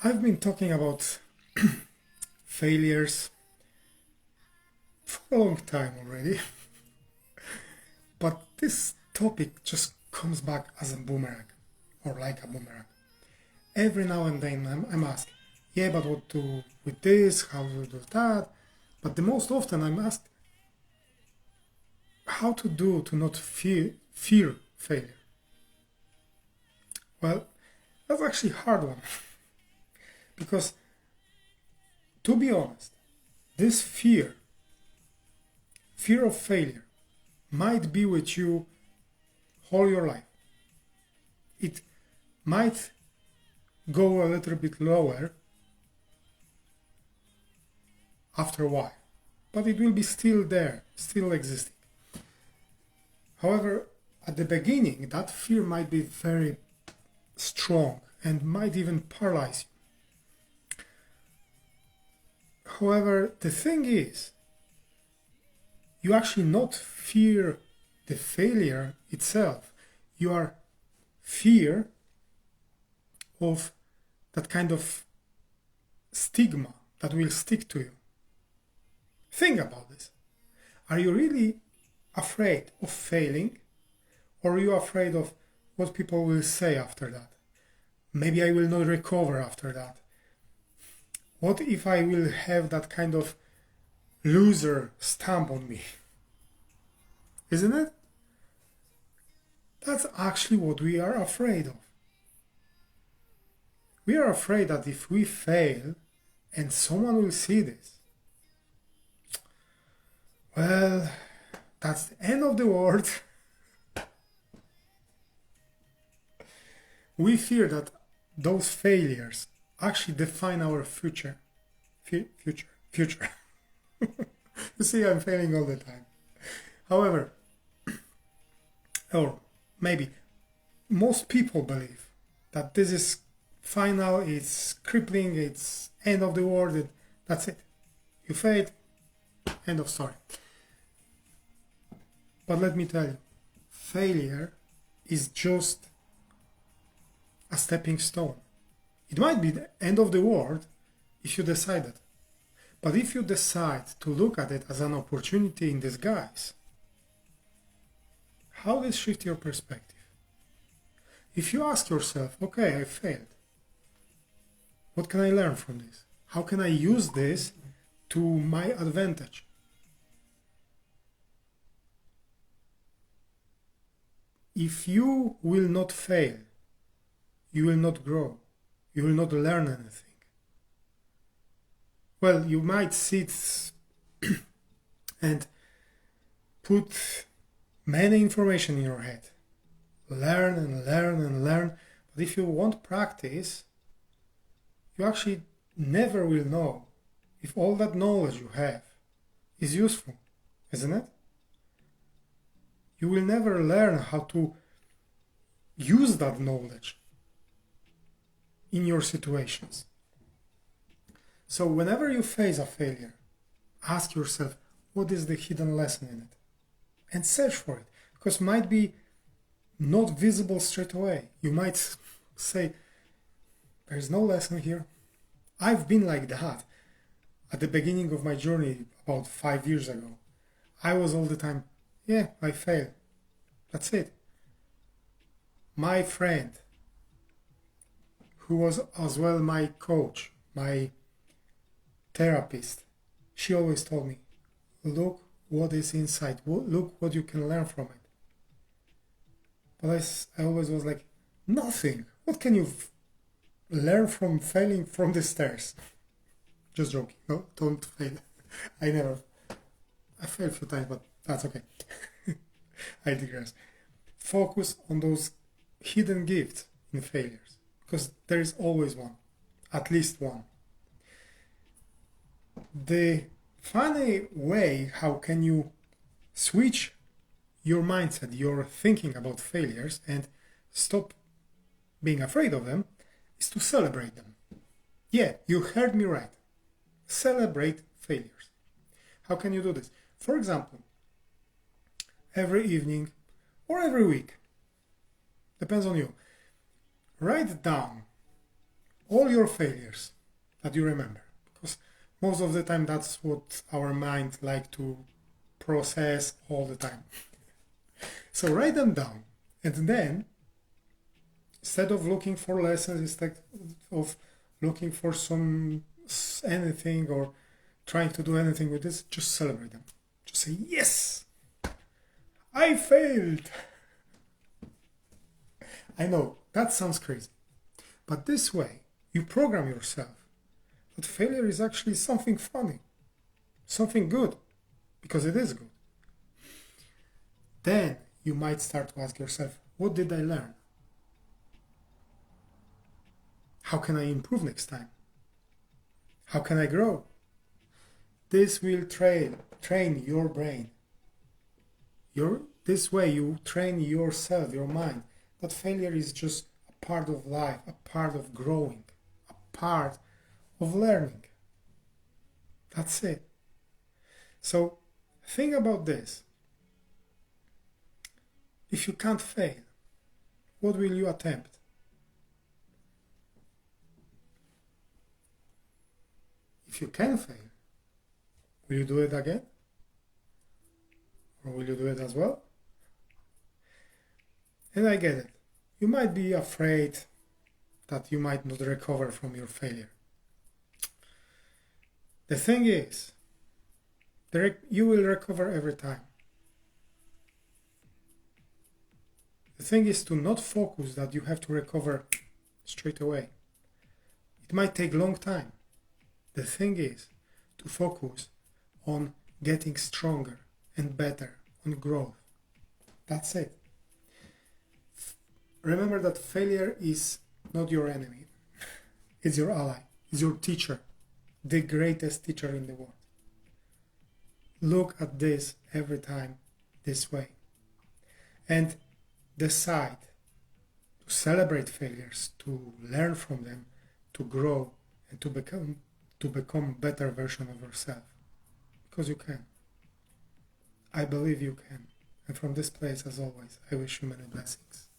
I've been talking about failures for a long time already, but this topic just comes back as a boomerang, or like a boomerang. Every now and then I'm asked, yeah, but what to do with this, how to do that? But the most often I'm asked, how to do to not fear failure? Well, that's actually a hard one, because to be honest, this fear of failure, might be with you all your life. It might go a little bit lower after a while, but it will be still there, still existing. However, at the beginning, that fear might be very strong and might even paralyze you. However, the thing is, you actually not fear the failure itself. You are fear of that kind of stigma that will stick to you. Think about this. Are you really afraid of failing, or are you afraid of what people will say after that? Maybe I will not recover after that. What if I will have that kind of loser stamp on me? Isn't it? That's actually what we are afraid of. We are afraid that if we fail and someone will see this, well, that's the end of the world. We fear that those failures actually define our future. Future. You see, I'm failing all the time. However, or maybe most people believe that this is final, it's crippling, it's end of the world, that's it. You failed, end of story. But let me tell you, failure is just a stepping stone. It might be the end of the world if you decide it. But if you decide to look at it as an opportunity in disguise, how does it shift your perspective? If you ask yourself, okay, I failed. What can I learn from this? How can I use this to my advantage? If you will not fail, you will not grow. You will not learn anything. Well, you might sit and put many information in your head. Learn and learn and learn. But if you won't practice, you actually never will know if all that knowledge you have is useful, isn't it? You will never learn how to use that knowledge in your situations. So whenever you face a failure, ask yourself, what is the hidden lesson in it? And search for it, because it might be not visible straight away. You might say, there's no lesson here. I've been like that at the beginning of my journey about 5 years ago. I was all the time, yeah, I failed. That's it. My friend, who was as well my coach, my therapist, she always told me, look what is inside, look what you can learn from it. But I always was like, nothing. What can you learn from failing from the stairs? Just joking. No, don't fail. I failed a few times, but that's okay. I digress. Focus on those hidden gifts in failures, because there is always one, at least one. The funny way how can you switch your mindset, your thinking about failures, and stop being afraid of them, is to celebrate them. Yeah, you heard me right. Celebrate failures. How can you do this? For example, every evening or every week, depends on you, write down all your failures that you remember, because most of the time that's what our mind like to process all the time. So write them down, and then instead of looking for lessons, instead of looking for anything or trying to do anything with this, just celebrate them. Just say, yes, I failed. I know that sounds crazy, but this way you program yourself that failure is actually something funny, something good, because it is good. Then you might start to ask yourself, what did I learn? How can I improve next time? How can I grow? This will train your brain. This way you train yourself, your mind, that failure is just a part of life, a part of growing, a part of learning. That's it. So think about this. If you can't fail, what will you attempt? If you can fail, will you do it again? Or will you do it as well? And I get it. You might be afraid that you might not recover from your failure. The thing is, you will recover every time. The thing is to not focus that you have to recover straight away. It might take a long time. The thing is to focus on getting stronger and better, on growth. That's it. Remember that failure is not your enemy. It's your ally. It's your teacher, the greatest teacher in the world. Look at this every time this way. And decide to celebrate failures, to learn from them, to grow, and to become better version of yourself. Because you can. I believe you can. And from this place, as always, I wish you many blessings.